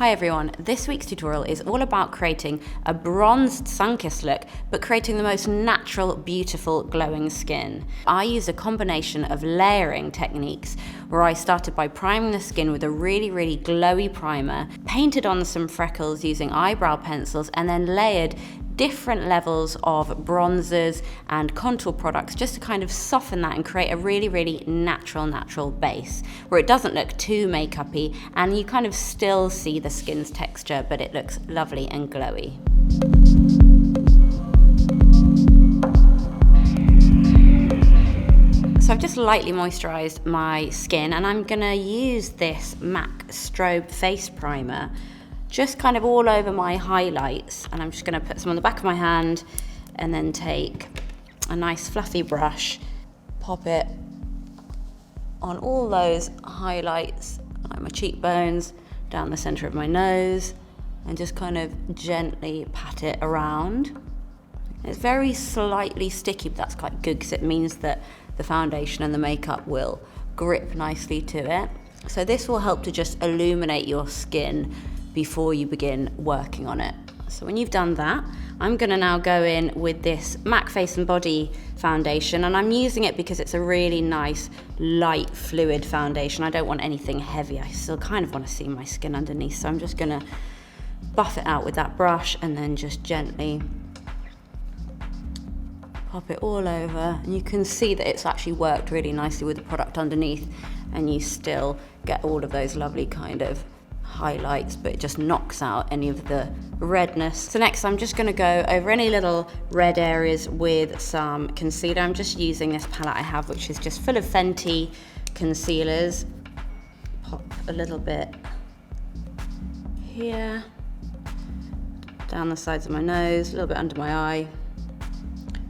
Hi everyone, this week's tutorial is all about creating a bronzed sun-kissed look, but creating the most natural, beautiful, glowing skin. I use a combination of layering techniques where I started by priming the skin with a really glowy primer, painted on some freckles using eyebrow pencils, and then layered different levels of bronzers and contour products just to kind of soften that and create a really natural base where it doesn't look too makeup-y and you kind of still see the skin's texture, but it looks lovely and glowy. So I've just lightly moisturized my skin and I'm gonna use this MAC Strobe face primer just kind of all over my highlights, and I'm just going to put some on the back of my hand and then take a nice fluffy brush, pop it on all those highlights, like my cheekbones, down the center of my nose, and just kind of gently pat it around. It's very slightly sticky, but that's quite good because it means that the foundation and the makeup will grip nicely to it. So this will help to just illuminate your skin before you begin working on it. So when you've done that, I'm gonna now go in with this MAC Face and Body foundation, and I'm using it because it's a really nice, light, fluid foundation. I don't want anything heavy. I still kind of want to see my skin underneath, so I'm just gonna buff it out with that brush and then just gently pop it all over. And you can see that it's actually worked really nicely with the product underneath, and you still get all of those lovely kind of highlights, but it just knocks out any of the redness. So next I'm just going to go over any little red areas with some concealer. I'm just using this palette I have, which is just full of Fenty concealers. Pop a little bit here, down the sides of my nose, a little bit under my eye,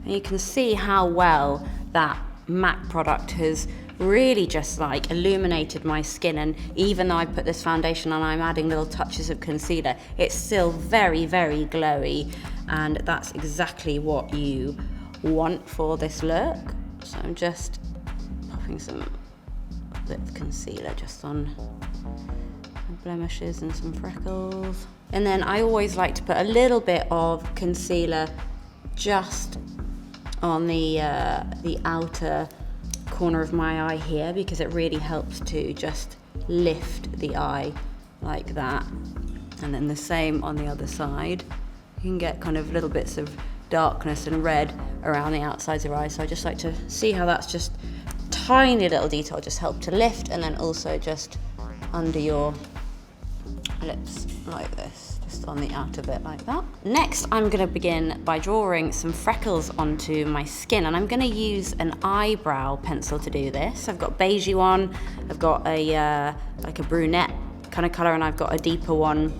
and you can see how well that MAC product has really just like illuminated my skin. And even though I put this foundation on, I'm adding little touches of concealer, it's still very glowy, and that's exactly what you want for this look. So I'm just popping some bit of concealer just on blemishes and some freckles. And then I always like to put a little bit of concealer just on the outer corner of my eye here, because it really helps to just lift the eye like that. And then the same on the other side. You can get kind of little bits of darkness and red around the outsides of your eyes, so I just like to see how that's just tiny little detail just help to lift, and then also just under your lips like this, just on the outer bit like that. Next, I'm going to begin by drawing some freckles onto my skin, and I'm going to use an eyebrow pencil to do this. I've got beigey one, I've got a like a brunette kind of colour, and I've got a deeper one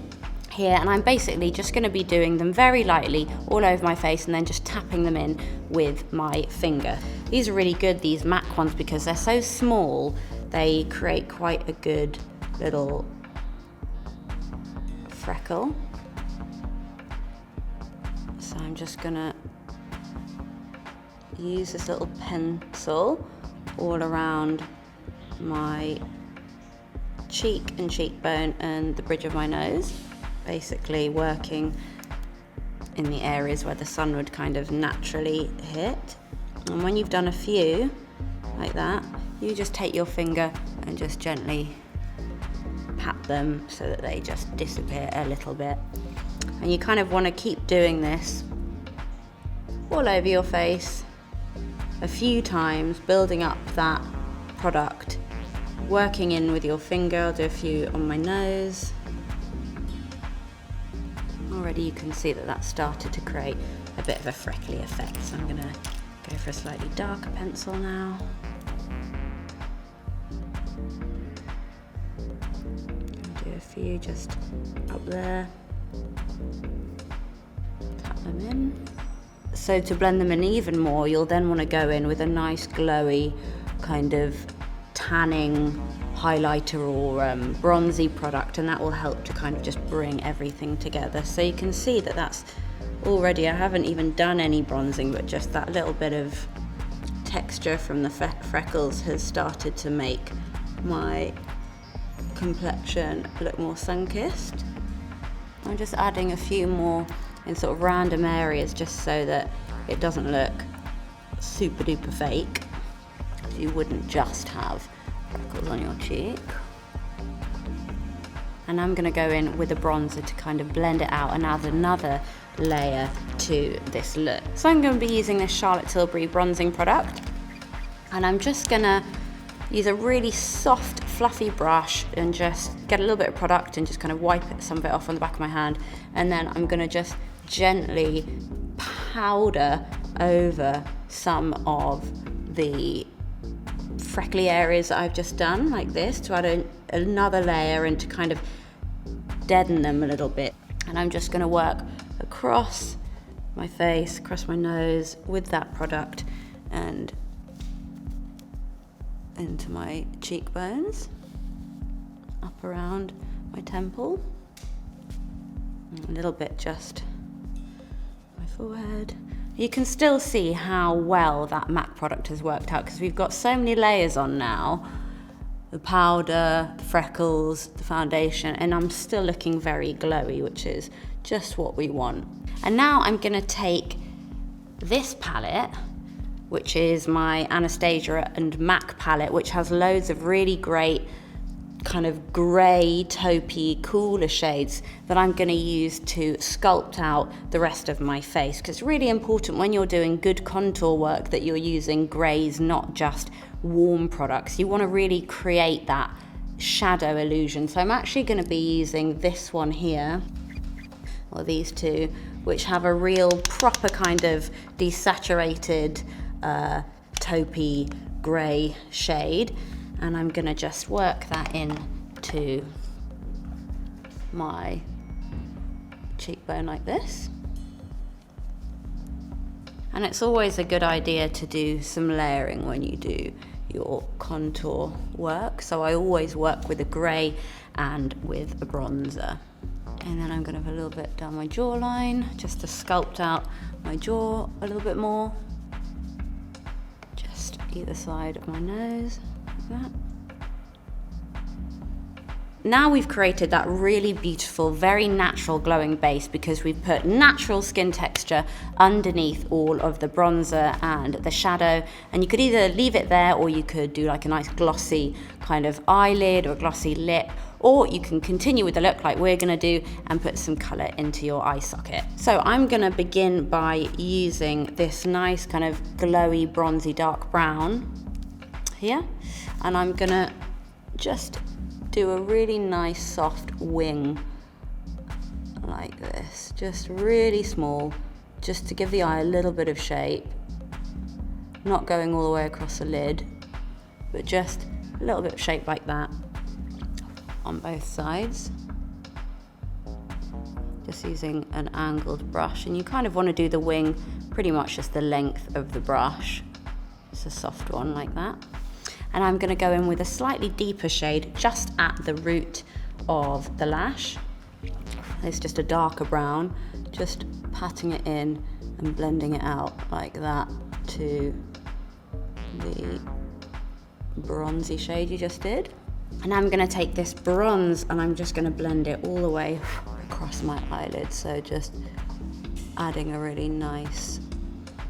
here, and I'm basically just going to be doing them very lightly all over my face and then just tapping them in with my finger. These are really good, these MAC ones, because they're so small, they create quite a good little freckle. So I'm just gonna use this little pencil all around my cheek and cheekbone and the bridge of my nose, basically working in the areas where the sun would kind of naturally hit. And when you've done a few like that, you just take your finger and just gently pat them so that they just disappear a little bit. And you kind of want to keep doing this all over your face a few times, building up that product, working in with your finger. I'll do a few on my nose. Already you can see that that's started to create a bit of a freckly effect, so I'm going to go for a slightly darker pencil now. Do a few just up there. Tap them in. So to blend them in even more, you'll then want to go in with a nice glowy kind of tanning highlighter or bronzy product, and that will help to kind of just bring everything together. So you can see that that's already, I haven't even done any bronzing, but just that little bit of texture from the freckles has started to make my complexion look more sun-kissed. I'm just adding a few more in sort of random areas just so that it doesn't look super duper fake. You wouldn't just have freckles on your cheek. And I'm going to go in with a bronzer to kind of blend it out and add another layer to this look. So I'm going to be using this Charlotte Tilbury bronzing product, and I'm just going to use a really soft fluffy brush and just get a little bit of product and just kind of wipe some of it off on the back of my hand, and then I'm going to just gently powder over some of the freckly areas that I've just done, like this, to add another layer and to kind of deaden them a little bit. And I'm just going to work across my face, across my nose with that product and into my cheekbones, up around my temple, a little bit just my forehead. You can still see how well that MAC product has worked out because we've got so many layers on now. The powder, the freckles, the foundation, and I'm still looking very glowy, which is just what we want. And now I'm gonna take this palette, which is my Anastasia and MAC palette, which has loads of really great kind of grey, taupey, cooler shades that I'm going to use to sculpt out the rest of my face. Because it's really important when you're doing good contour work that you're using greys, not just warm products. You want to really create that shadow illusion. So I'm actually going to be using this one here, or these two, which have a real proper kind of desaturated taupey grey shade. And I'm gonna just work that in to my cheekbone like this. And it's always a good idea to do some layering when you do your contour work. So I always work with a grey and with a bronzer. And then I'm gonna put a little bit down my jawline just to sculpt out my jaw a little bit more. Just either side of my nose. That. Now we've created that really beautiful, very natural glowing base because we've put natural skin texture underneath all of the bronzer and the shadow, and you could either leave it there or you could do like a nice glossy kind of eyelid or glossy lip, or you can continue with the look like we're gonna do and put some color into your eye socket. So I'm gonna begin by using this nice kind of glowy, bronzy, dark brown here. And I'm gonna just do a really nice soft wing like this, just really small, just to give the eye a little bit of shape, not going all the way across the lid, but just a little bit of shape like that on both sides. Just using an angled brush, and you kind of want to do the wing pretty much just the length of the brush. It's a soft one like that. And I'm going to go in with a slightly deeper shade just at the root of the lash. It's just a darker brown, just patting it in and blending it out like that to the bronzy shade you just did. And I'm going to take this bronze and I'm just going to blend it all the way across my eyelid. So just adding a really nice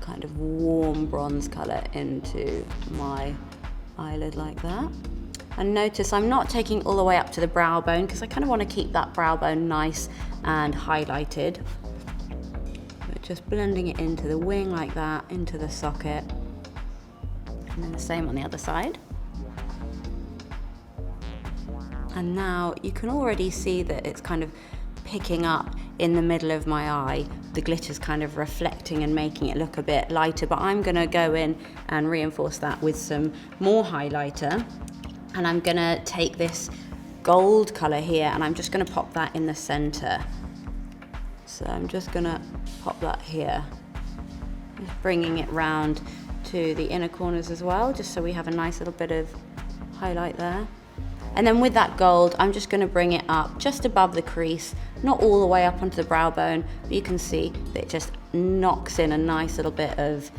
kind of warm bronze colour into my eyelid like that. And notice I'm not taking all the way up to the brow bone because I kind of want to keep that brow bone nice and highlighted. But just blending it into the wing like that, into the socket. And then the same on the other side. And now you can already see that it's kind of picking up in the middle of my eye. The glitter's kind of reflecting and making it look a bit lighter, but I'm gonna go in and reinforce that with some more highlighter. And I'm gonna take this gold color here and I'm just gonna pop that in the center. So I'm just gonna pop that here. Just bringing it round to the inner corners as well, just so we have a nice little bit of highlight there. And then with that gold, I'm just gonna bring it up just above the crease, not all the way up onto the brow bone, but you can see that it just knocks in a nice little bit of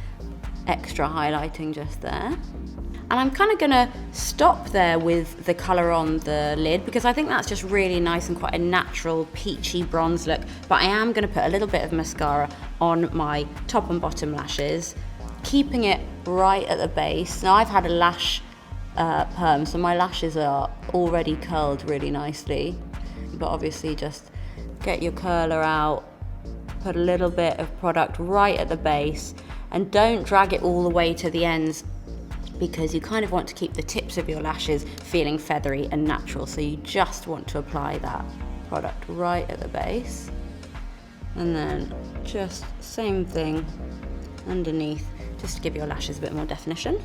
extra highlighting just there. And I'm kind of gonna stop there with the color on the lid because I think that's just really nice and quite a natural peachy bronze look. But I am gonna put a little bit of mascara on my top and bottom lashes, keeping it right at the base. Now I've had a lash perm, so my lashes are already curled really nicely. But obviously just get your curler out, put a little bit of product right at the base, and don't drag it all the way to the ends because you kind of want to keep the tips of your lashes feeling feathery and natural. So you just want to apply that product right at the base. And then just same thing underneath, just to give your lashes a bit more definition.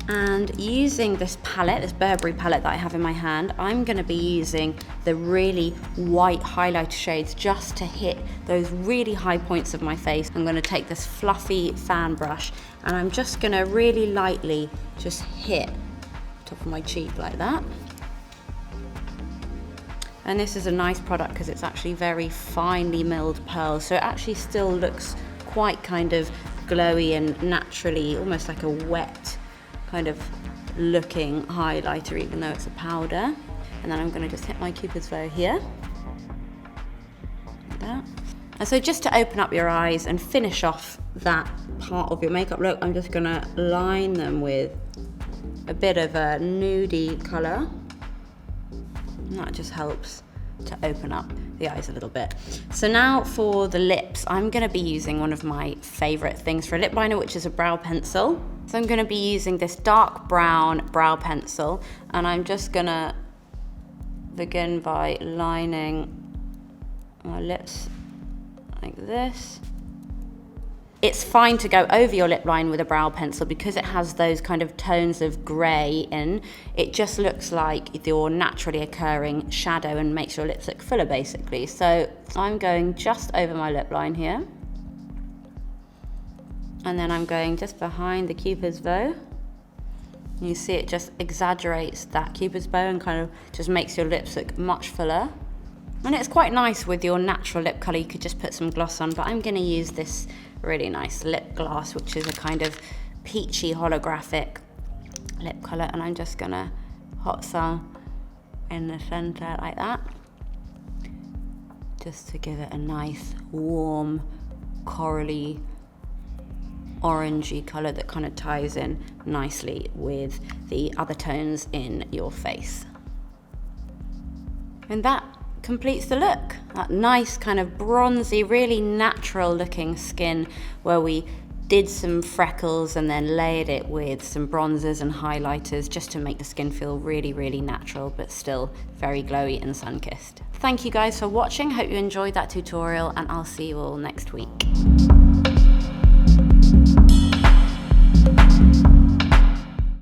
And using this palette, this Burberry palette that I have in my hand, I'm going to be using the really white highlighter shades just to hit those really high points of my face. I'm going to take this fluffy fan brush and I'm just going to really lightly just hit the top of my cheek like that. And this is a nice product because it's actually very finely milled pearls, so it actually still looks quite kind of glowy and naturally, almost like a wet kind of looking highlighter, even though it's a powder. And then I'm going to just hit my Cupid's bow here, like that. And so just to open up your eyes and finish off that part of your makeup look, I'm just going to line them with a bit of a nudie colour. And that just helps to open up the eyes a little bit. So now for the lips, I'm going to be using one of my favourite things for a lip liner, which is a brow pencil. So I'm going to be using this dark brown brow pencil, and I'm just going to begin by lining my lips like this. It's fine to go over your lip line with a brow pencil because it has those kind of tones of grey in. It just looks like your naturally occurring shadow and makes your lips look fuller basically. So I'm going just over my lip line here. And then I'm going just behind the Cupid's bow. You see it just exaggerates that Cupid's bow and kind of just makes your lips look much fuller. And it's quite nice with your natural lip colour. You could just put some gloss on, but I'm going to use this really nice lip gloss, which is a kind of peachy holographic lip colour. And I'm just going to hot some in the centre like that, just to give it a nice warm corally orangey colour that kind of ties in nicely with the other tones in your face. And that completes the look. That nice kind of bronzy, really natural looking skin where we did some freckles and then layered it with some bronzers and highlighters just to make the skin feel really, really natural but still very glowy and sun-kissed. Thank you guys for watching. Hope you enjoyed that tutorial and I'll see you all next week.